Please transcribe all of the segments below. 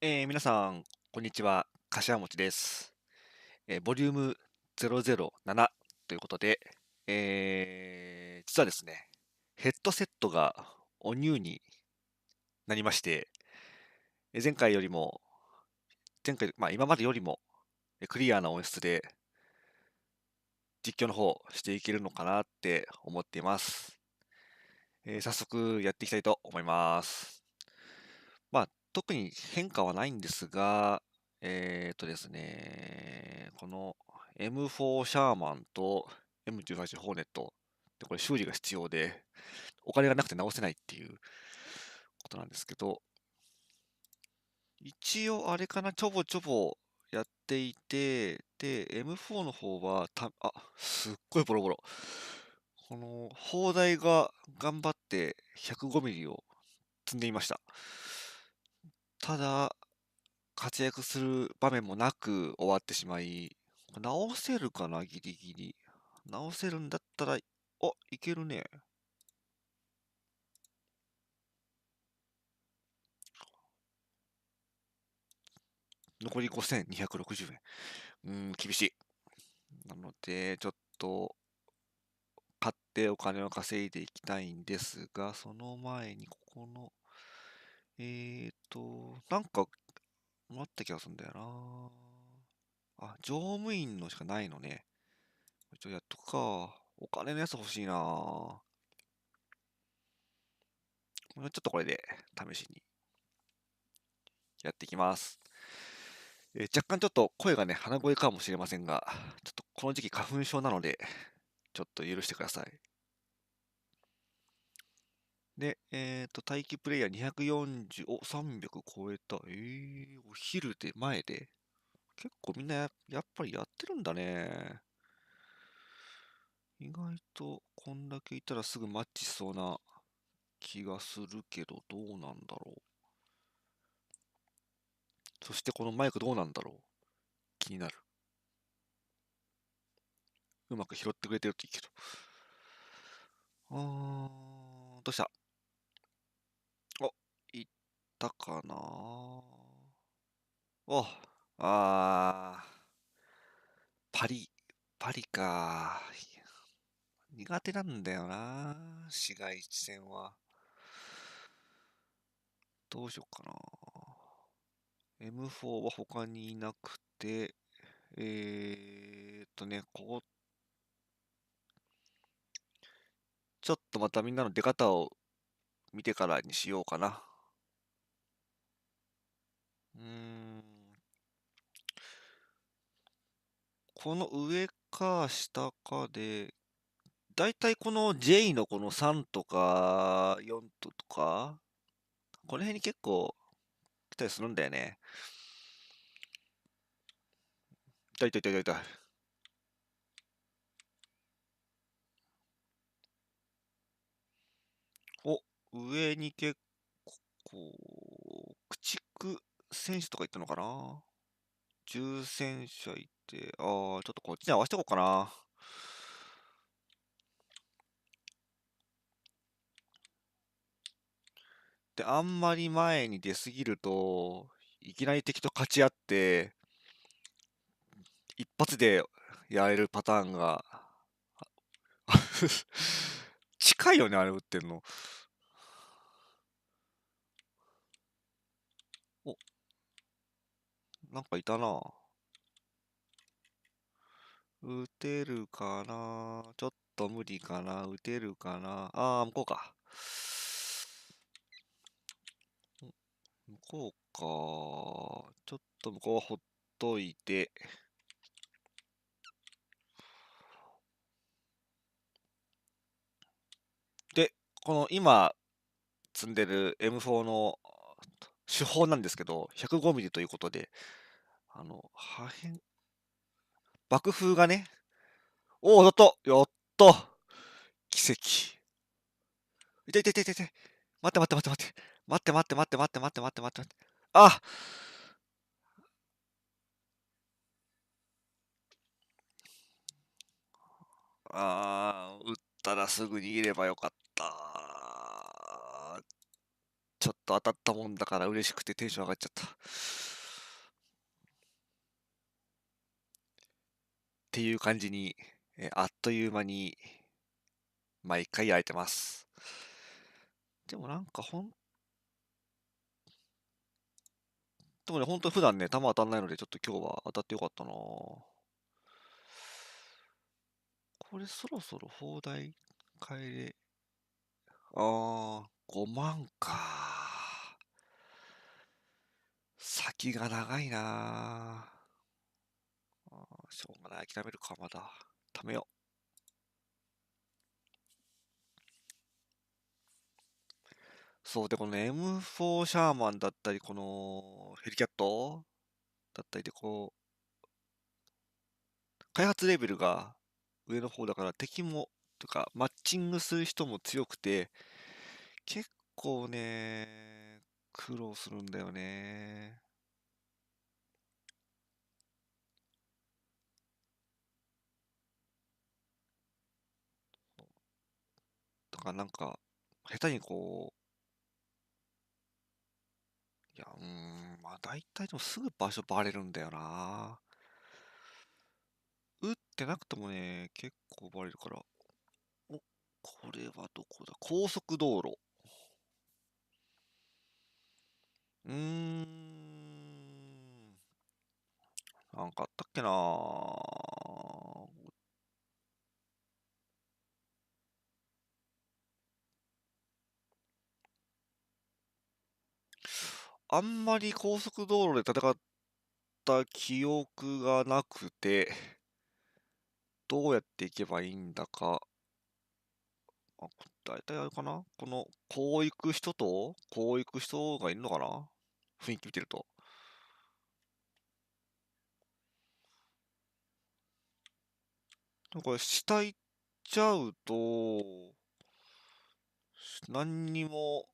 皆さん、こんにちは。柏餅です。ボリューム007ということで、実はですね、ヘッドセットがおニューになりまして、前回よりも、今までよりもクリアな音質で実況の方していけるのかなって思っています。早速やっていきたいと思います。特に変化はないんですが、ですね、この M4 シャーマンと M18 ホーネットで、これ修理が必要で、お金がなくて直せないっていうことなんですけど、一応あれかな、ちょぼちょぼやっていて、で、M4 の方はすっごいボロボロ。この、砲台が頑張って105ミリを積んでいました。ただ、活躍する場面もなく終わってしまい、直せるかな、ギリギリ。直せるんだったら、いけるね。残り5260円。厳しい。なので、ちょっと、買ってお金を稼いでいきたいんですが、その前に、ここの、なんか、もらった気がするんだよな。乗務員のしかないのね。やっとくか。お金のやつ欲しいな。もうちょっとこれで試しにやっていきます。若干ちょっと声がね、鼻声かもしれませんが、ちょっとこの時期花粉症なので、ちょっと許してください。で、待機プレイヤー240、300超えた。お昼で前で。結構みんなやっぱりやってるんだね。意外とこんだけいたらすぐマッチしそうな気がするけど、どうなんだろう。そしてこのマイクどうなんだろう。気になる。うまく拾ってくれてるといいけど。どうした？いったかな。お、パリ、パリか。苦手なんだよな。市街地戦は。どうしようかな。M4 は他にいなくて、ここ、ちょっとまたみんなの出方を見てからにしようかな。うーん、この上か下かで、だいたいこの J のこの3とか4とか、この辺に結構来たりするんだよね。痛い痛い痛い痛い。上に結構、駆逐戦士とか言ったのかな。重戦車いて、ちょっとこっちに合わせておこうかな。で、あんまり前に出すぎると、いきなり敵と勝ち合って、一発でやれるパターンが近いよね、あれ打ってんの。お、なんかいたな。打てるかな。ちょっと無理かな。打てるかな。向こうか。向こうか。ちょっと向こうはほっといて。で、この今積んでる M4 の手法なんですけど、105ミリということで、破片、爆風がね、やった、やった、奇跡。痛い痛い痛い痛い痛い。待って待って待って待って。待って待って待って待って待って待って待って待って。打ったらすぐ逃げればよかった。ちょっと当たったもんだから嬉しくてテンション上がっちゃった。っていう感じに、あっという間に毎回焼いてます。でもなんかでもね、本当に普段ね、弾当たんないので、ちょっと今日は当たってよかったな。これそろそろ砲台変えれ、5万か。先が長いな。しょうがない、諦めるか、まだ。貯めよう。そうで、この M4 シャーマンだったり、このヘリキャットだったりで、こう、開発レベルが上の方だから敵も、とか、マッチングする人も強くて、結構ね、苦労するんだよね。だからなんか、下手にこう、いや、まあ大体でもすぐ場所バレるんだよな。打ってなくてもね、結構バレるから。お、これはどこだ、高速道路。うーん。なんかあったっけな。あんまり高速道路で戦った記憶がなくて、どうやって行けばいいんだか。大体あれかな、この、こう行く人と、こう行く人がいるのかな、雰囲気見てると。でもこれ、下行っちゃうと、何にも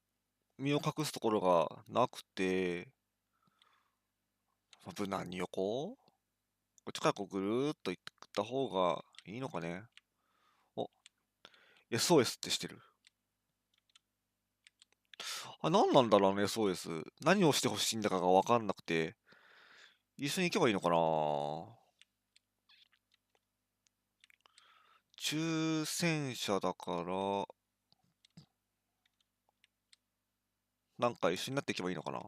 身を隠すところがなくて、無難に横こっちからこうぐるーっと行った方がいいのかね。お、SOS ってしてる。何なんだろうね、SOS。何をしてほしいんだかがわかんなくて、一緒に行けばいいのかな。抽選者だから、なんか一緒になっていけばいいのかな。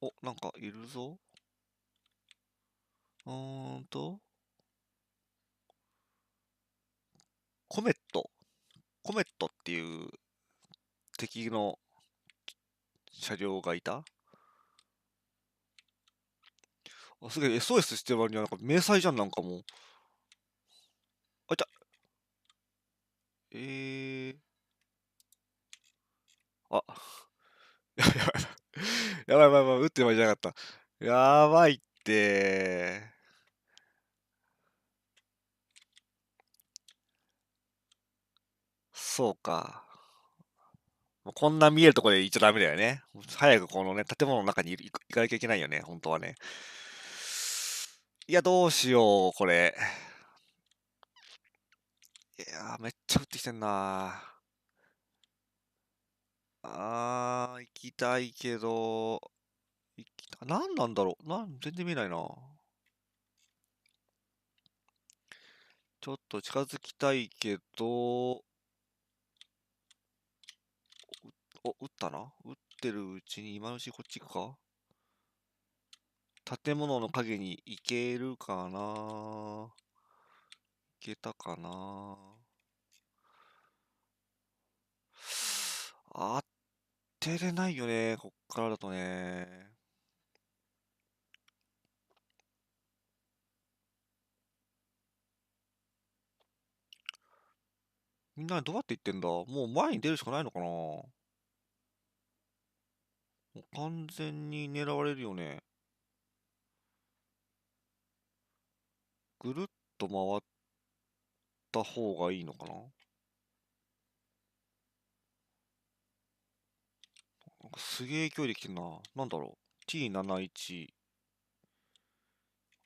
お、なんかいるぞ。うーんと、コメット。コメットっていう敵の車両がいた。すげえ SOS してる割にはなんか迷彩じゃん、なんかもう。あ、いた。えー。あ、やばいやばい。やばいやばいやばい、撃ってる場合じゃなかった。やばいって。そうか。もうこんな見えるところで行っちゃダメだよね。早くこのね、建物の中に行かなきゃいけないよね、本当はね。いや、どうしよう、これ。いやー、めっちゃ降ってきてんな行きたいけど、何なんだろう全然見えないな。ちょっと近づきたいけど、撃ったな。撃ってるうちに今のうちにこっち行くか。建物の影に行けるかな。行けたかな。当てれないよね、こっからだとね。みんなどうやって行ってんだ、もう前に出るしかないのかな。もう完全に狙われるよね。ぐるっと回った方がいいのかな。なんかすげえ勢いで来てんな。なんだろう。T71。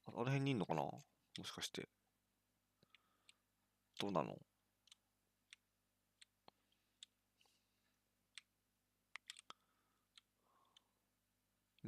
あの辺にいんのかな、もしかして。どうなの。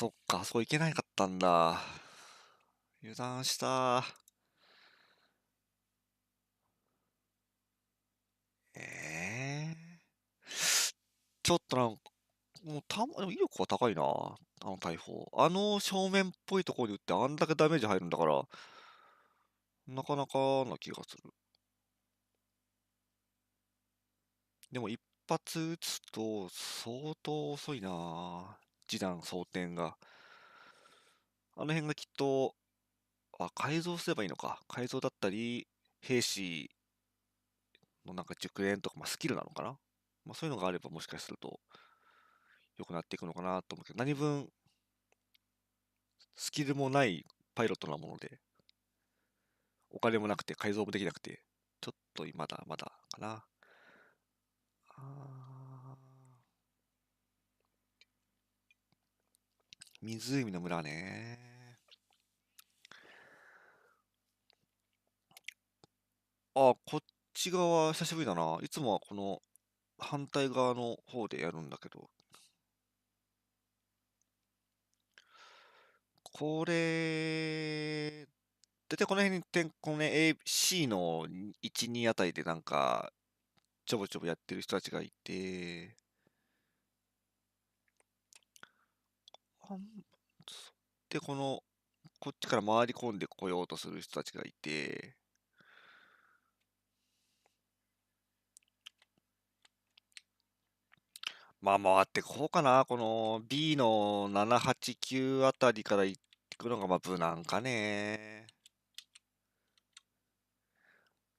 そっか、そういけなかったんだ。油断した。ええちょっとなんか、もうでも威力は高いな。あの大砲。あの正面っぽいところに撃ってあんだけダメージ入るんだから、なかなかな気がする。でも一発撃つと相当遅いな。示弾装填が。あの辺がきっと、改造すればいいのか。改造だったり、兵士のなんか熟練とか、スキルなのかな。そういうのがあればもしかすると良くなっていくのかなと思うけど、何分スキルもないパイロットなもので、お金もなくて改造もできなくて、ちょっとまだまだかな。あ湖の村ね。こっち側久しぶりだな。いつもはこの反対側の方でやるんだけど、これ、大体この辺にこのね、C の1、2あたりでなんか、ちょぼちょぼやってる人たちがいて、あんで、こっちから回り込んでこようとする人たちがいて、回ってこうかな。この B の7、8、9あたりから行ってくのが無難かね。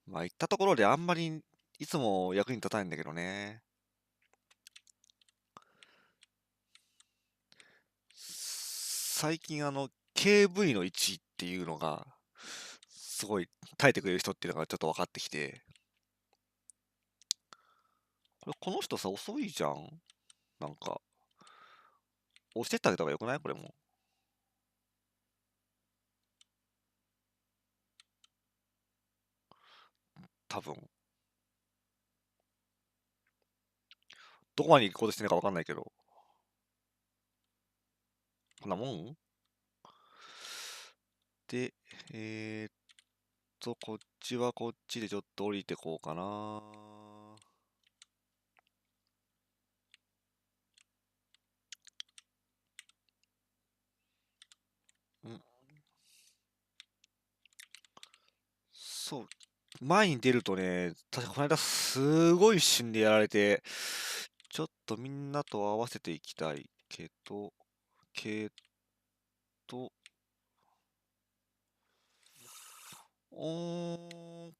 行ったところであんまりいつも役に立たないんだけどね。最近KV の位置っていうのが、すごい耐えてくれる人っていうのがちょっと分かってきて、この人さ、遅いじゃん。なんか、押してってあげた方がよくないこれも。多分。どこまで行こうとしてるのか分かんないけど。こんなもんで、こっちはこっちでちょっと降りてこうかな。んそう。前に出るとね、確かこの間すごい一瞬でやられて、ちょっとみんなと合わせていきたいけど、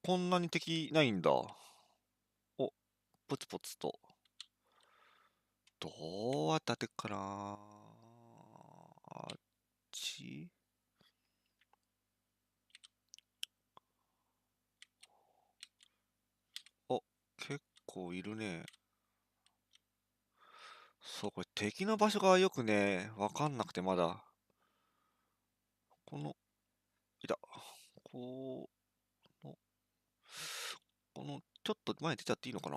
こんなに敵ないんだ。お、ポツポツと。どうやって当てっかな。あっち結構いるね。そう、これ敵の場所がよくね、わかんなくてまだ。この、いた。この、ちょっと前に出ちゃっていいのかな。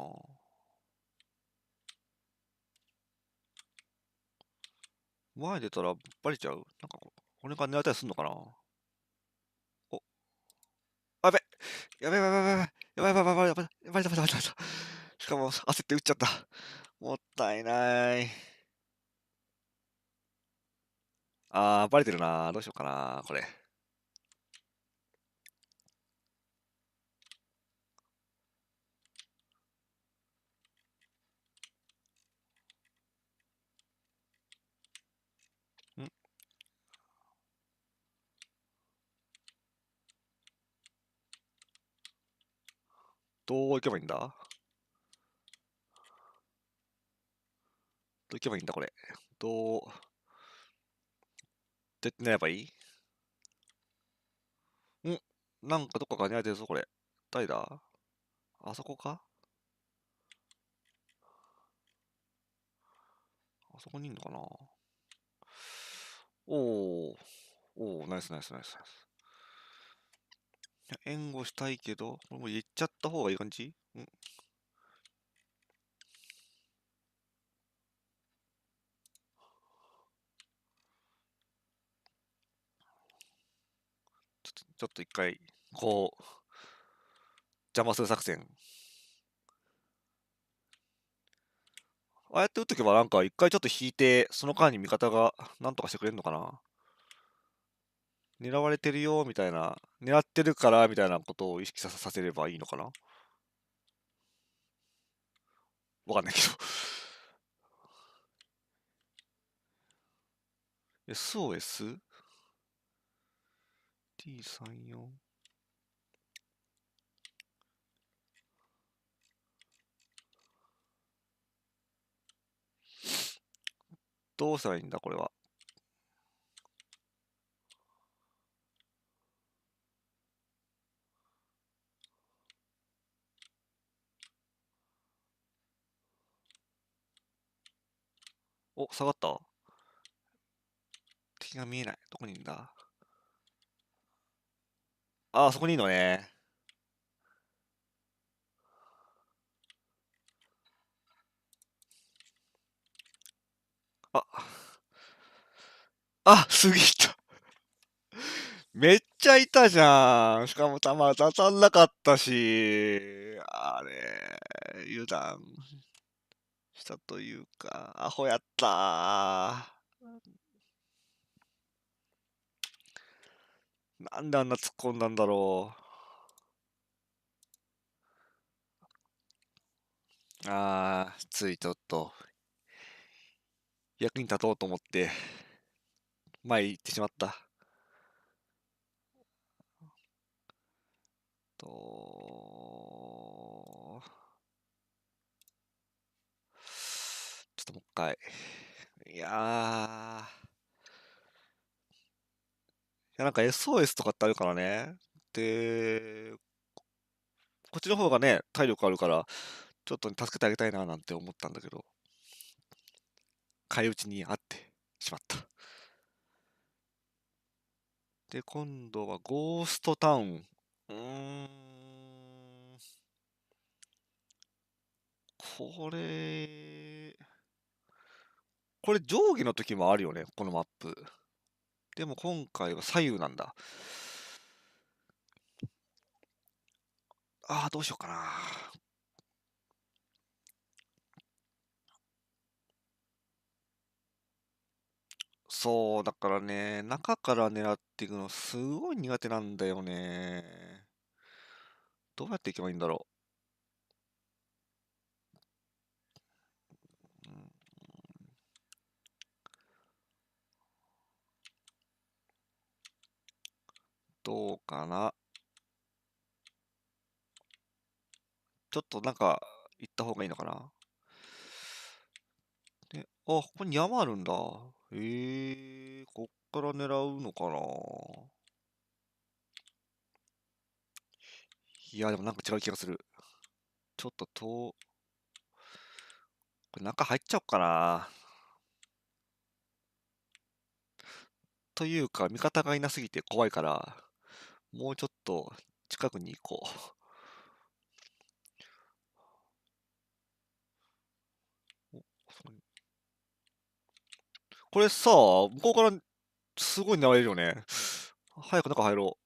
前出たらバレちゃうなんかこれから狙われたりすんのかな。お、やべ、やべやべやべやべやべやべやべやべやべやべやべやべやべ。しかも焦って撃っちゃった。もったいない。バレてるな。どうしようかな、これ。んどう行けばいいんだどう行けばいいんだ、これ。どう、やってやればいいなんかどっかが狙われてるぞ、これ。誰だあそこかあそこにいんのかな。おー、ナイスナイスナイスナイス。いや援護したいけど、これもう言っちゃった方がいい感じちょっと一回、こう、邪魔する作戦。ああやって打っとけばなんか一回ちょっと引いて、その間に味方がなんとかしてくれるのかな。狙われてるよ、みたいな。狙ってるから、みたいなことを意識させればいいのかな。わかんないけど。SOS?T34? どうしたらいいんだ、これは。お、下がった。敵が見えない。どこにいるんだ。ああ、そこにいるのね。あ、あ、すぎた。めっちゃいたじゃん。しかも弾当たんなかったし。あれ、油断したというか、アホやったなんであんな突っ込んだんだろう。ついちょっと役に立とうと思って前行ってしまった。と、ちょっともう一回。いやなんか SOS とかってあるからね。で、こっちの方がね、体力あるから、ちょっと助けてあげたいななんて思ったんだけど、返り討ちにあってしまった。で、今度はゴーストタウン。うーん、これ、これ上下の時もあるよね、このマップ。でも今回は左右なんだ。どうしようかな。そう、だからね、中から狙っていくのすごい苦手なんだよね。どうやっていけばいいんだろう。どうかな。ちょっとなんか行った方がいいのかな。で、ここに山あるんだ。こっから狙うのかな。いや、でもなんか違う気がする。ちょっとこれ中入っちゃおうかな。というか、味方がいなすぎて怖いから、もうちょっと近くに行こう。これさ、向こうからすごい狙われるよね。早く中入ろ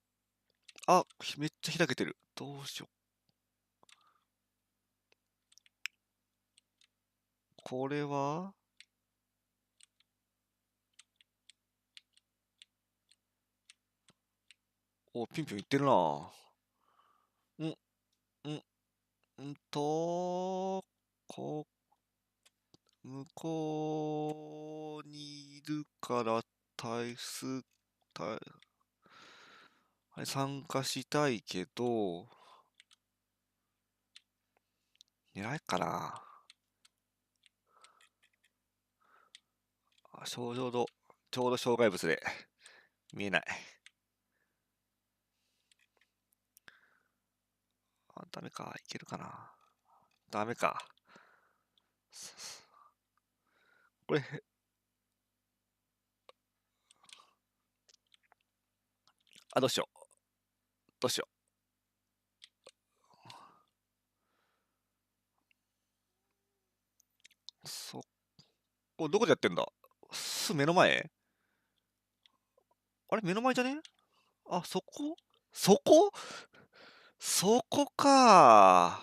う。めっちゃ開けてる。どうしよう。これはピンピンいってるな。ん、ん、こ向こうにいるから対数、対、参加したいけど、狙えっかな。ちょうど障害物で見えない。ダメか。いけるかな。ダメか。これ、どうしよう。どうしよう。これどこでやってんだ。目の前あれ目の前じゃね。そこそこそこか。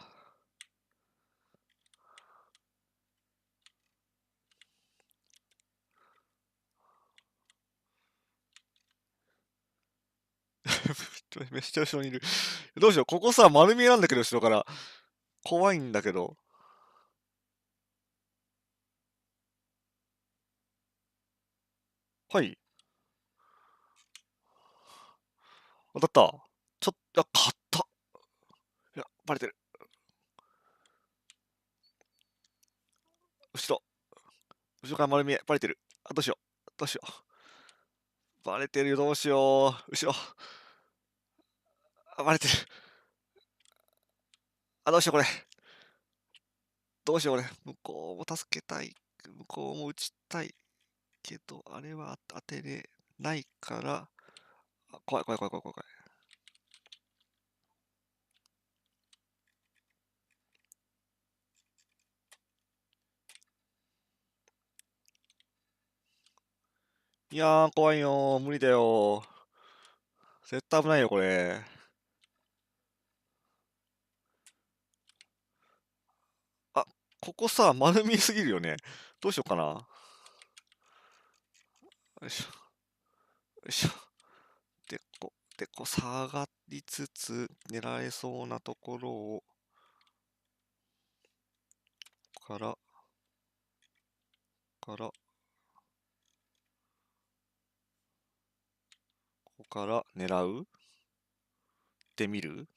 めっちゃ後ろにいる。どうしよう、ここさ、丸見えなんだけど、後ろから。怖いんだけど。はい。当たった。勝った。いや、バレてる。後ろ。後ろから丸見え。バレてる。あ、どうしよう。どうしよう。バレてるよ、どうしよう。後ろ。あ、バレてる。あ、どうしよう、これ。どうしよう、これ。向こうも助けたい。向こうも打ちたい。けど、あれは当てれないから、あ、怖い怖い怖い怖い怖い怖い。いやー、怖いよー。無理だよー。絶対危ないよ、これ。あ、ここさ、丸見えすぎるよね。どうしようかな。よいしょ、よいしょ。下がりつつ、狙えそうなところを、から、ここから狙うってみる。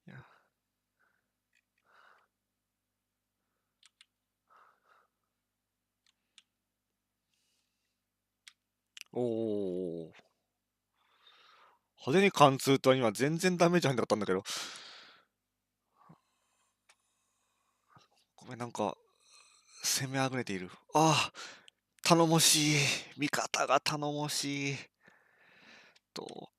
いや、おー。派手に貫通とは今全然ダメージ入んなかったんだけど。ごめん、なんか、攻めあぐれている。ああ、頼もしい。味方が頼もしい。と、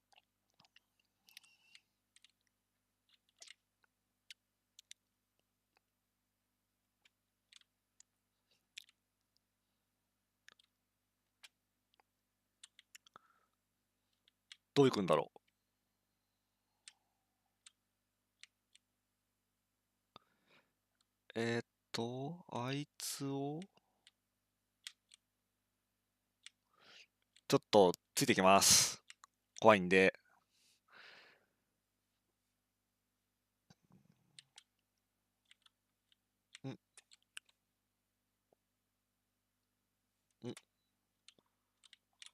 どういくんだろう。あいつを、ちょっとついてきます。怖いんで。ん、ん、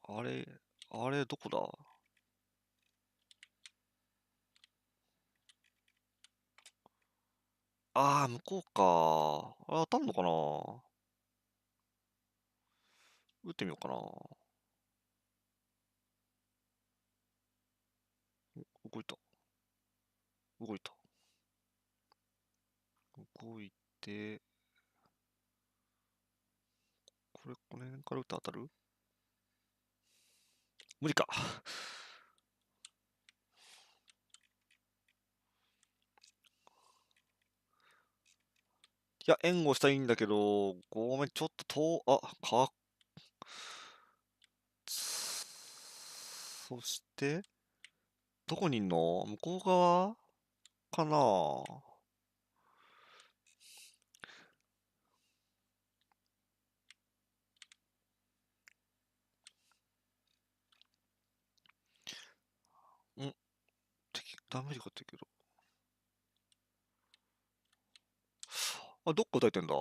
あれ、あれ、どこだ。ああ、向こうか。あれ、当たんのかな。打ってみようかな。動いた。動いた。動いて、この辺から打って当たる。無理か。いや、援護したいんだけど、ごめん、ちょっとそして、どこにいんの。向こう側かな。ん、ダメージかってるけど。あ、どこ叩いてんだ。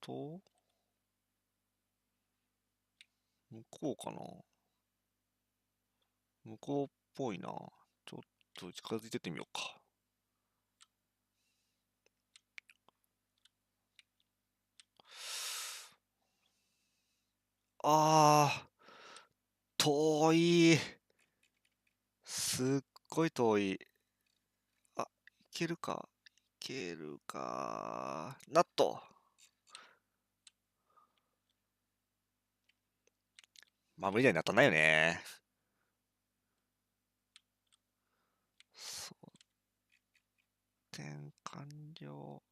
と、向こうかな。向こうっぽいな。ちょっと近づいてってみようか。あ遠い。すっごい遠い。あ、いけるか。いけるか。ナット。まあ、無理だになったんないよね。そう、展完了。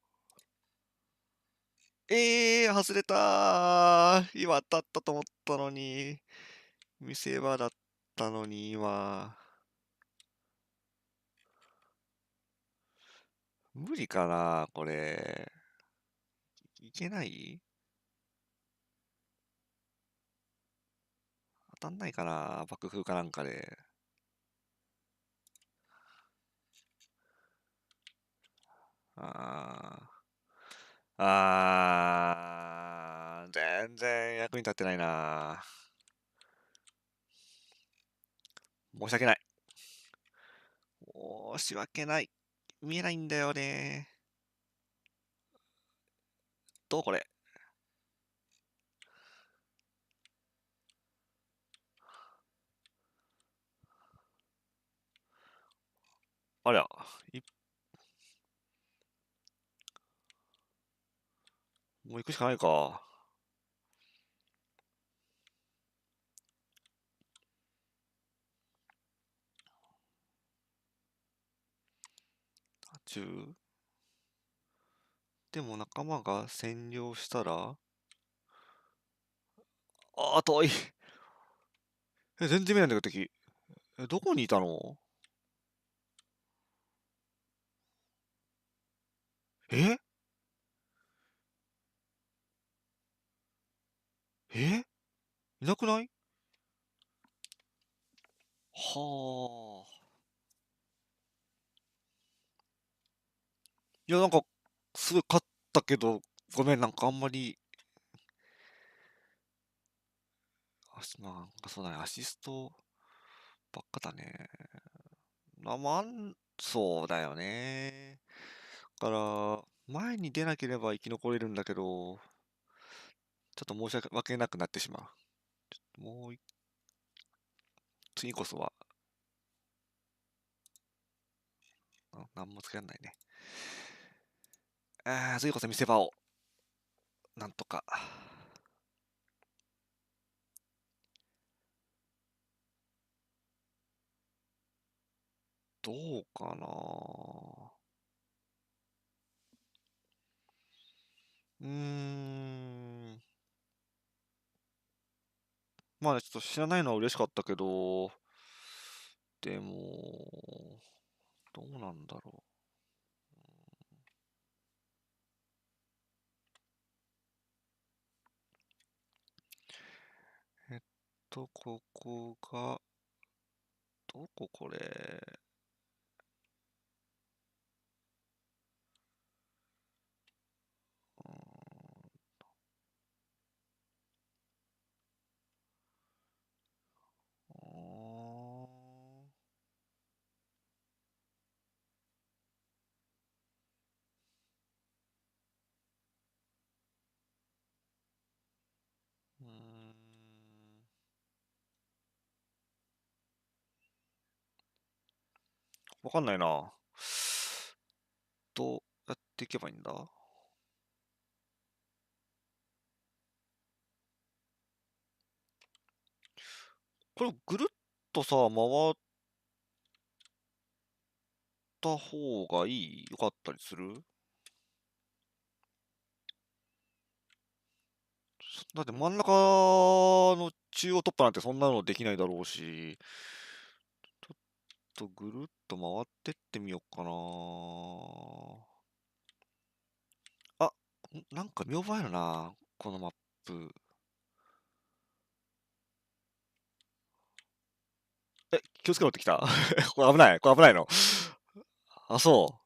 外れたー。今当たったと思ったのに。見せ場だったのに、今。無理かな、これ。いけない？当たんないかな、爆風かなんかで。あ全然役に立ってないな。申し訳ない。申し訳ない。見えないんだよね。どうこれ。ありゃ、もう行くしかないか。中でも仲間が占領したら、遠い。全然見えないんだけど敵。どこにいたの？ええいなくない？はあ。いや、なんか、すごい勝ったけど、ごめん、なんかあんまり、なんかそうだね、アシストばっかだね。そうだよね。だから、前に出なければ生き残れるんだけど、ちょっと申し訳なくなってしまう。もう次こそは、なんもつけられないね。次こそ見せ場を、なんとか。どうかな。うーん。まあちょっと知らないのは嬉しかったけど、でも、どうなんだろう。ここが、どここれ。うーん。うーん。わかんないな。どうやっていけばいいんだ？これぐるっとさ、回った方がよかったりする？だって真ん中の中央突破なんてそんなのできないだろうし、ちょっとぐるっと回ってってみようかな。あ、なんか見覚えるな、このマップ。気をつけろってきた。これ危ない。これ危ないの。そ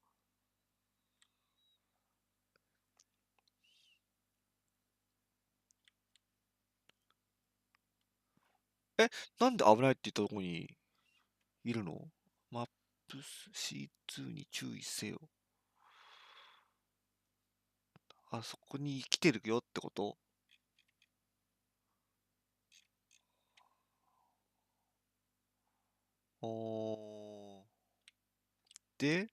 う。え、なんで危ないって言ったとこにいるの？マップ C2 に注意せよ。そこに来てるよってこと？おー。で、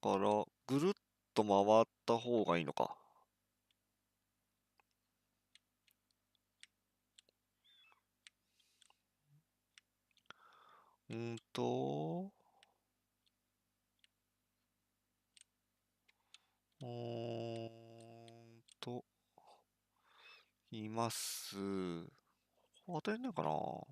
だから、ぐるっと回った方がいいのか。うーんと、うーんと、います。当たりないかな。お、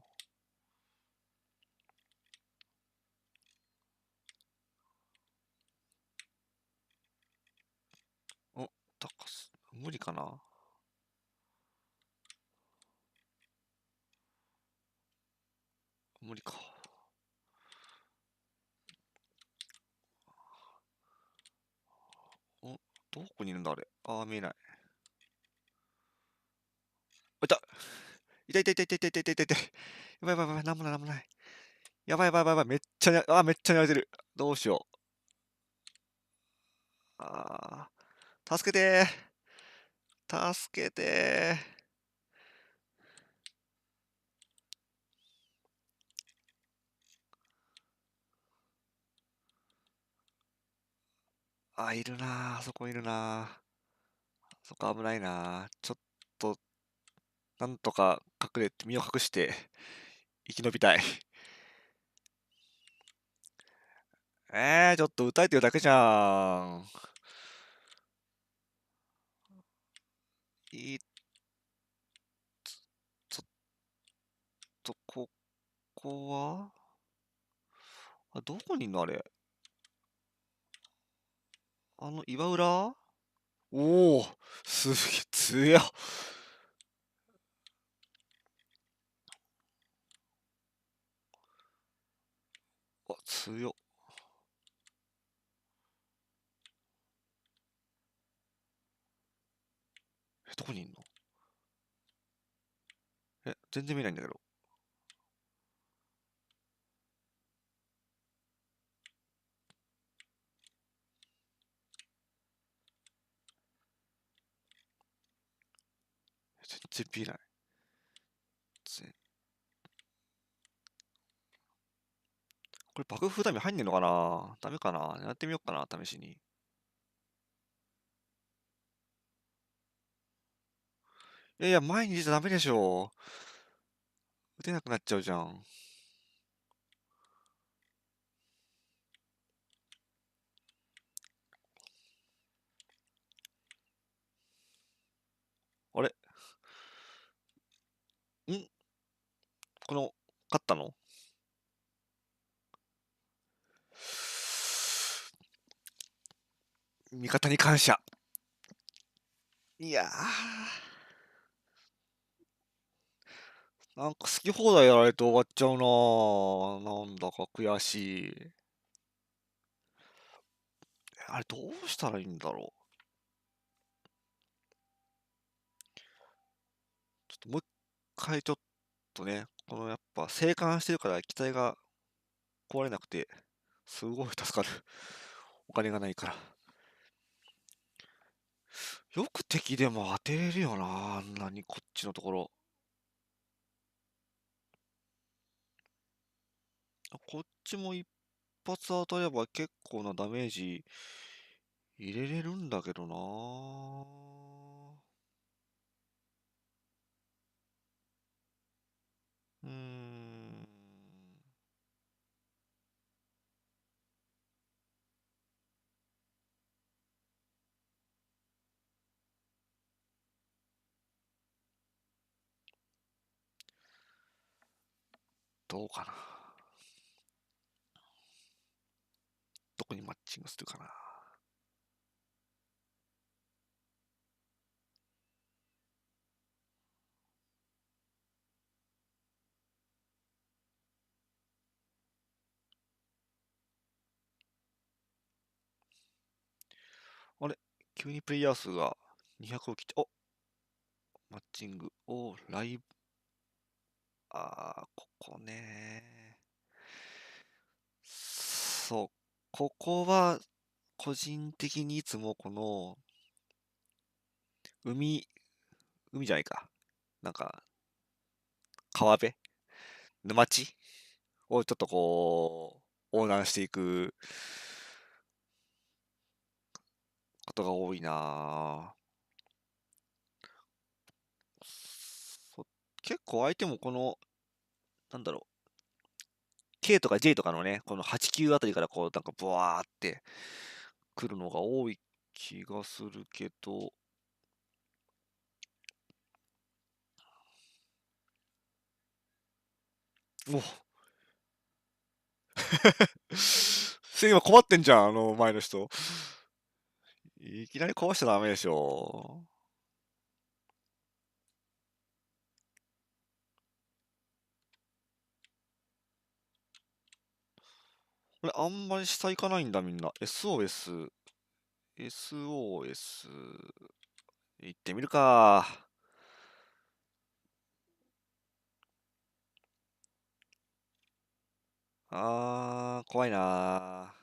高す、無理かな。無理か。お、どこにいるんだあれ。ああ、見えない。いたいたいたいたいたいたいたいたいたいた。やばいやばいやばい、なんもないなんもない。やばいやばいやばいやばい、めっちゃにめっちゃ慣れてる。どうしよう。ああ、助けてー。助けてー。あ、いるなー。あそこいるなー。そこ危ないなー。ちょっと、なんとか隠れて、身を隠して生き延びたい。ちょっと撃たれてるだけじゃん。いっと、ここはどこにいんのあれ。岩裏。おおー、すげえ、強っ。強っ。どこにいんの。全然見えないんだけど。全然見えない。ぜこれ爆風ダメ入んねんのかな。ダメかな。やってみようかな、試しに。いやいや、前に出ちゃダメでしょ。打てなくなっちゃうじゃん。あれんこの、勝ったの。味方に感謝。いやなんか好き放題やられて終わっちゃうなぁ。なんだか悔しい。あれどうしたらいいんだろう。ちょっともう一回ちょっとね、このやっぱ生還してるから機体が壊れなくて、すごい助かる。お金がないから。よく敵でも当てれるよな、あんなにこっちのところ。こっちも一発当たれば結構なダメージ入れれるんだけどな。うーん。どうかな。どこにマッチングするかな。あれ急にプレイヤー数が200を切って、マッチング。ライブ。ここね。そう。ここは、個人的にいつもこの、海、海じゃないか。なんか、川辺沼地をちょっとこう、横断していくことが多いなぁ。そ結構相手もこの、なんだろう、K とか J とかのね、この8、9あたりからこう、なんかブワーって来るのが多い気がするけど、お今困ってんじゃん、前の人。いきなり壊しちゃダメでしょ。これあんまり下行かないんだみんな。SOS 行ってみるか。怖いな。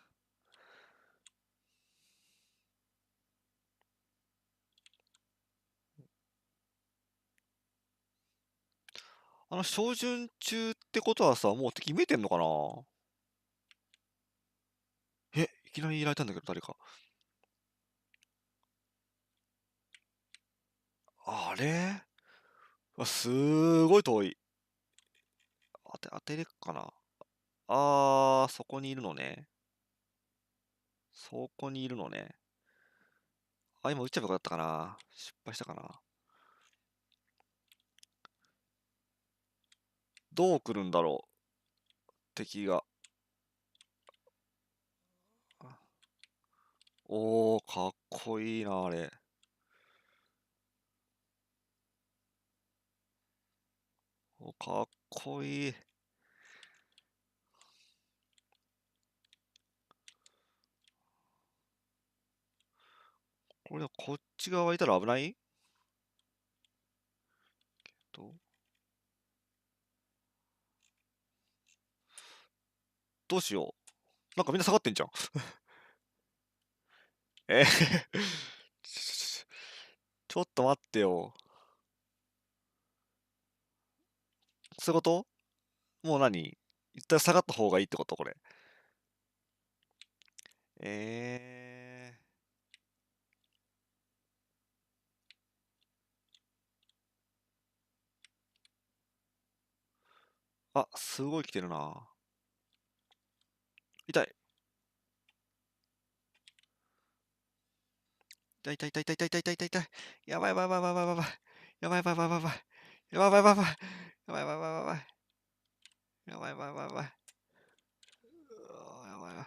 照準中ってことはさ、もう敵見えてんのかな。いきなりいられたんだけど、誰か。あれすごい遠い。当てれっかな。そこにいるのね。そこにいるのね。今撃っちゃえばよかったかな。失敗したかな。どう来るんだろう、敵が。おー、かっこいいな、あれ。かっこいい。これでもこっち側いたら危ないと。どうしよう。なんかみんな下がってんじゃん。えちちょっと待ってよ。そういうこと。もう一旦下がった方がいいってことこれ。えすごい来てるな。痛い。痛い痛い痛い痛い痛い痛い痛い痛い痛い。やばいやばいやばいやばいやばい。やばいやばいやばいやばい。やばいやばいやばいやばい。やばいやばいやばいやばい。やばいやばいやばいやばい。やばいわ。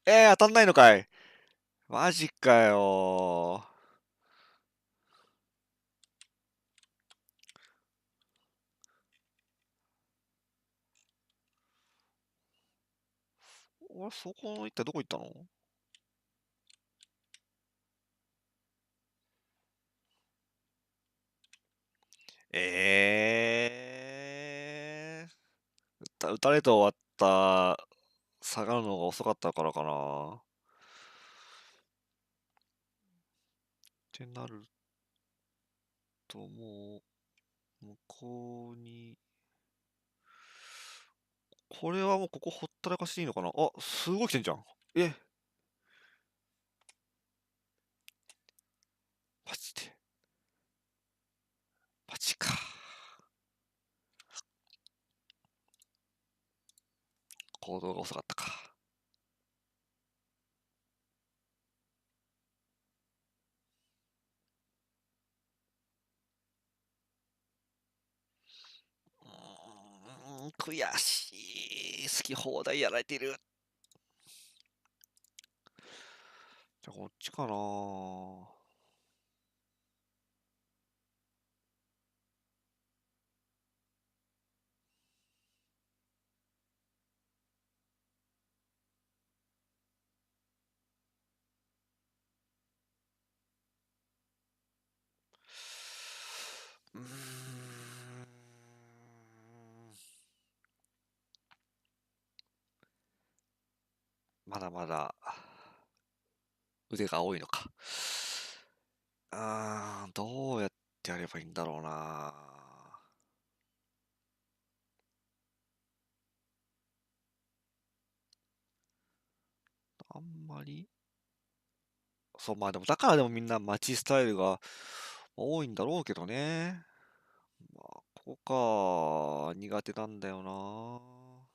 え当たんないのかい。マジかよ。俺、そこ一体どこ行ったの。え撃たれて終わった。下がるのが遅かったからかな。ってなると、もう、向こうに。これはもうここほったらかしていいのかな。すごい来てんじゃん。え、マジで。マジか。行動が遅かったか。悔しい。好き放題やられてる。じゃあこっちかな。うーん。まだまだ腕が多いのか。どうやってやればいいんだろうな。あんまり。そう、まあでも、だからでもみんな街スタイルが多いんだろうけどね。まあ、ここか。苦手なんだよな。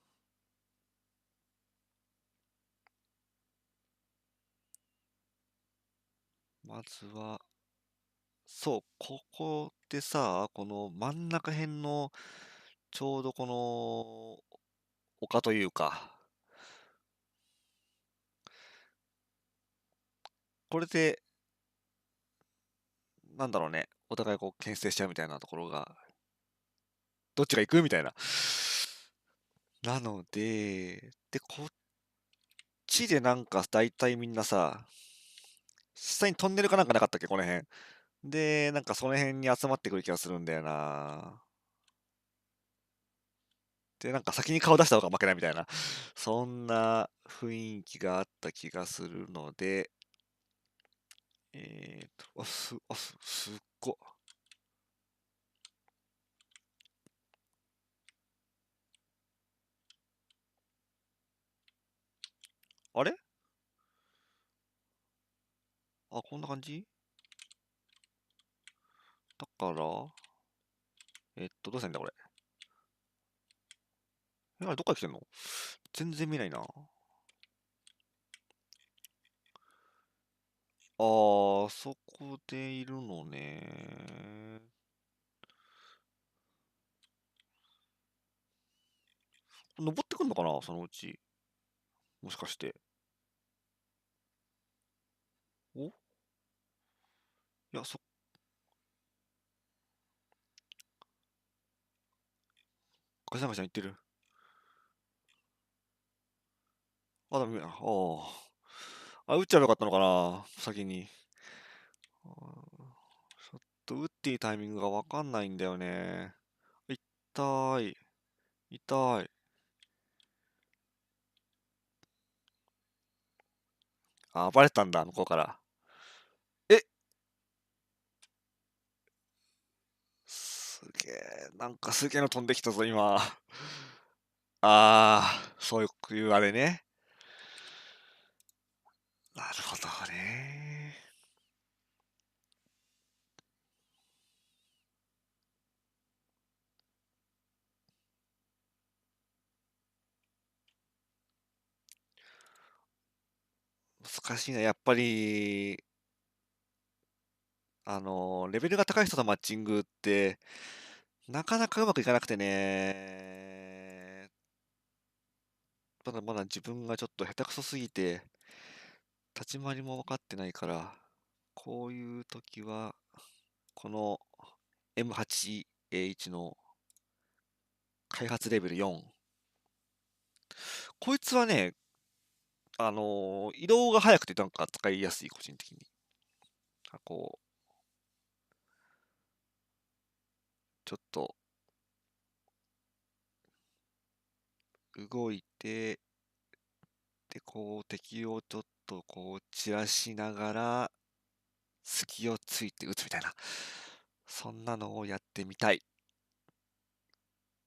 まずは、そう、ここでさ、この真ん中辺の、ちょうどこの、丘というか、これで、なんだろうね、お互いこう、牽制しちゃうみたいなところが、どっちが行くみたいな。なので、こっちでなんか、大体みんなさ、実際にトンネルかなんかなかったっけ、この辺。で、なんかその辺に集まってくる気がするんだよな。で、なんか先に顔出した方が負けないみたいな、そんな雰囲気があった気がするので、すっご。あれあ、こんな感じだから、どうしたらいいんだ、これ。あれ、どっから来てんの？全然見ないな。そこでいるのね。登ってくんのかな、そのうち。もしかして。おいや、ガシャンガシャン言ってる。あ、ダメ、撃っちゃえばよかったのかな、先に。ちょっと撃っていいタイミングがわかんないんだよね。痛い。痛い。バレたんだ、向こうから。え、すげえ、なんかすげえの飛んできたぞ、今。そういうあれね。なるほどね。難しいな。やっぱり、レベルが高い人とマッチングって、なかなかうまくいかなくてね。まだまだ自分がちょっと下手くそすぎて、立ち回りも分かってないから、こういう時は、この M8A1 の開発レベル4。こいつはね、移動が速くてなんか使いやすい、個人的に。こう、ちょっと動いて、で、こう敵をちょっとこう散らしながら、隙をついて撃つみたいな。そんなのをやってみたい。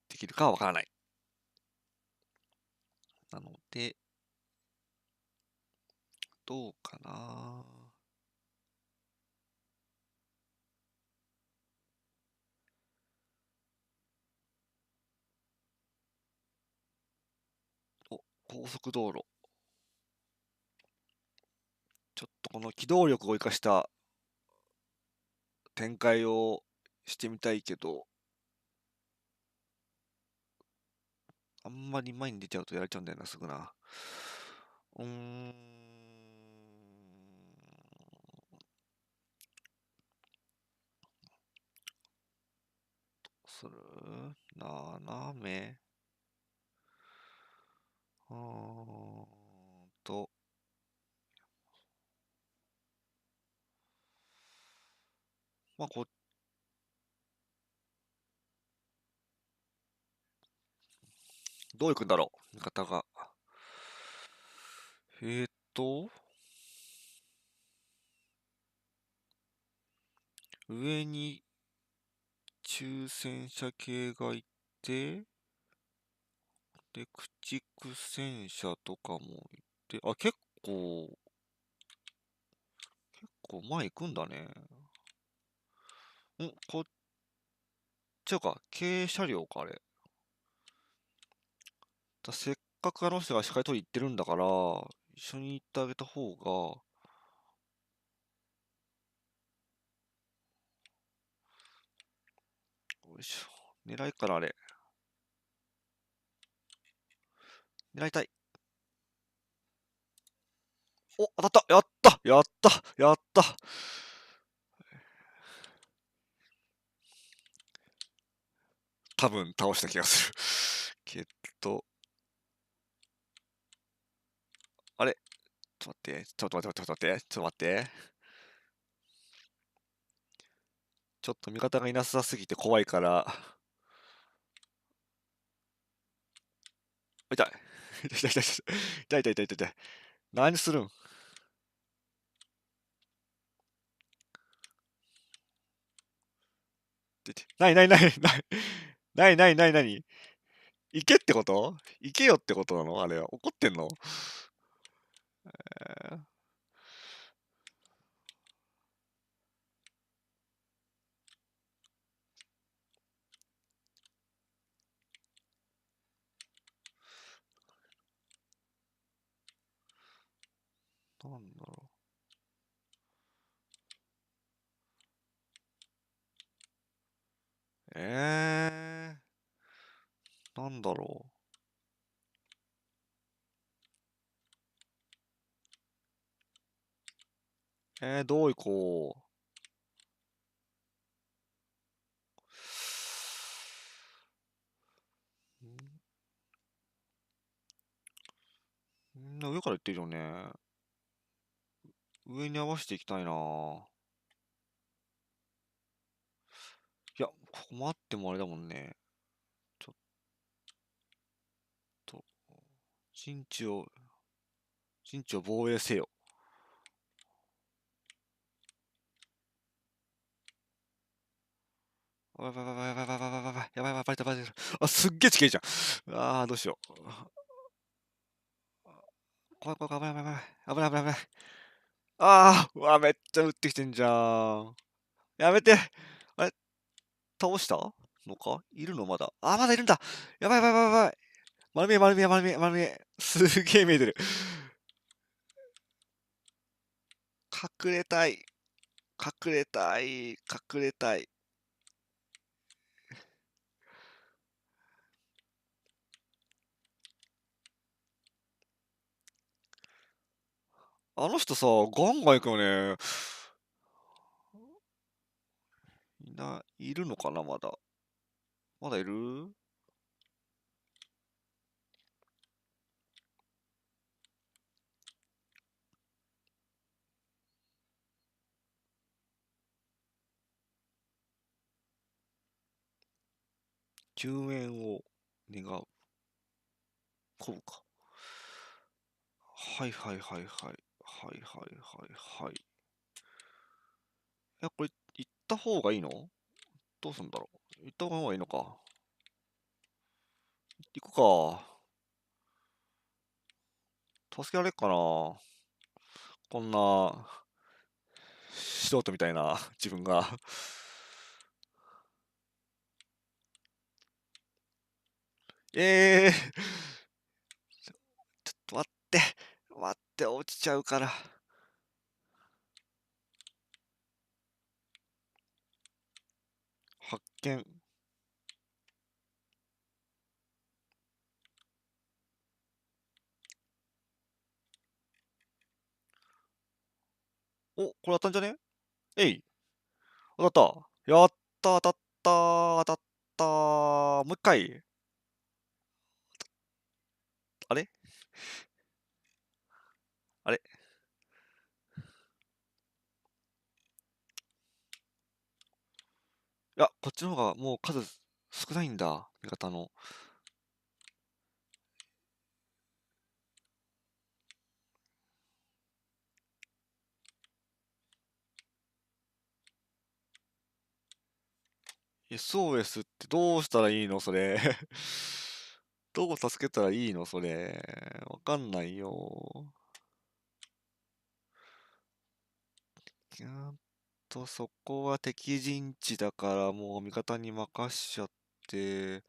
できるかはわからない。なので、どうかな。高速道路。ちょっとこの機動力を生かした展開をしてみたいけど、あんまり前に出ちゃうとやられちゃうんだよな、すぐな。うーん。する斜めうーんと、まあ、どういくんだろう、味方が。えーっと、上に抽選者系がいて、で、駆逐戦車とかもいて、結構前行くんだね。こっちか、軽車両か、あれ。せっかくあの人が視界取り行ってるんだから、一緒に行ってあげた方が、いしょ。狙いからあれ。狙いたい。お、当たったやったやったやった多分倒した気がする。けど、あれちょっと待って、ちょっと待って、ちょっと待って、ちょっと待って。ちょっと味方がいなさすぎて怖いから。痛い。痛い痛い痛い痛い痛い痛い痛い痛い。何するんないないないないないないないない。行けってこと行けよってことなのあれは。怒ってんのなんだろう。なんだろう。どう行こう。みんな上から行ってるよね。上に合わせていきたいな。いや、ここ待ってもあれだもんね。ちょっと、陣地を、陣地を防衛せよ。やばいやばいやばいやばいやばいやばいやばいやばいやばいやばいやばい。あ、すっげえ近いじゃん。ああ、どうしよう。怖い怖い怖いやばいやばいやばいやばいやばいやばい。ああ、うわ、めっちゃ撃ってきてんじゃん。やめて。あれ、倒したのかいるのまだ。あ、まだいるんだ。やばいやばいやばいやばい。丸見え丸見え丸見え丸見え。すげえ見えてる。隠れたい。隠れたい。隠れたい。あの人さ、ガンガン行くよね。いるのかなまだ。まだいる救援を願う。こうか。はいはいはいはい。はいはいはいはい。いや、これ、行った方がいいのどうすんだろう行った方がいいのか。行くか。助けられっかなこんな、素人みたいな自分がちょっと待って。待って、落ちちゃうから。発見。お、これ当たんじゃねえい。当たった。やった当たった当たったもう一回。あれあれいや、こっちの方がもう数少ないんだ。味方の。SOS ってどうしたらいいのそれどう助けたらいいのそれ。わかんないよ。そこは敵陣地だからもう味方に任しちゃって。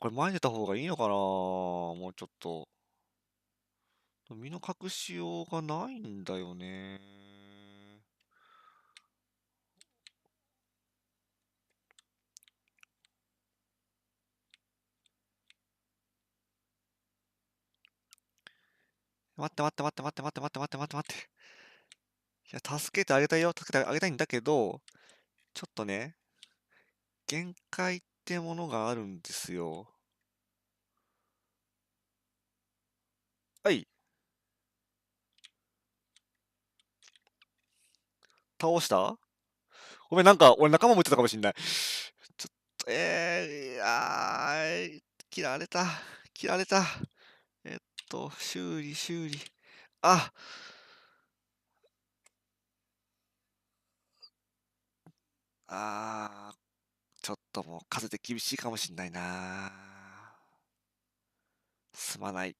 これ前に出た方がいいのかなもうちょっと。身の隠しようがないんだよね。待って待って待って待って待って待って待って待って待って。いや、助けてあげたいよ。助けてあげたいんだけど、ちょっとね、限界ってものがあるんですよ。はい、倒した。ごめん、なんか、俺仲間持ってたかもしんない。ちょっと、切られた。切られた。修理。あ、ちょっともう風で厳しいかもしんないな。すまない。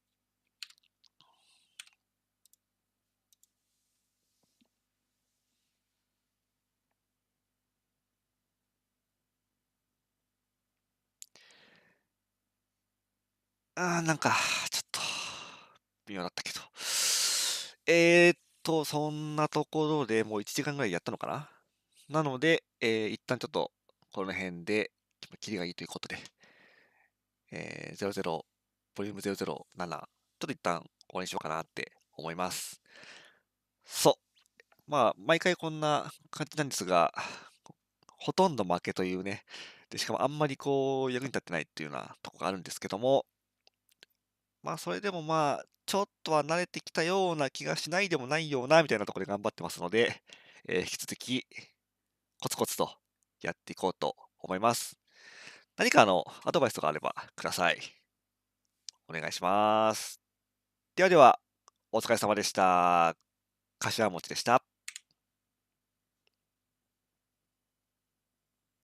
なんか、ちょっと、微妙だったけど。そんなところでもう1時間ぐらいやったのかな。なので、一旦ちょっと、この辺で、キリがいいということで、00、ボリューム007、ちょっと一旦終わりにしようかなって思います。そう。まあ、毎回こんな感じなんですが、ほとんど負けというね。で、しかもあんまりこう、役に立ってないっていうようなとこがあるんですけども、まあ、それでもまあ、ちょっとは慣れてきたような気がしないでもないような、みたいなところで頑張ってますので、引き続き、コツコツとやっていこうと思います。何かアドバイスとかあればください。お願いします。ではでは、お疲れ様でした。柏餅でした。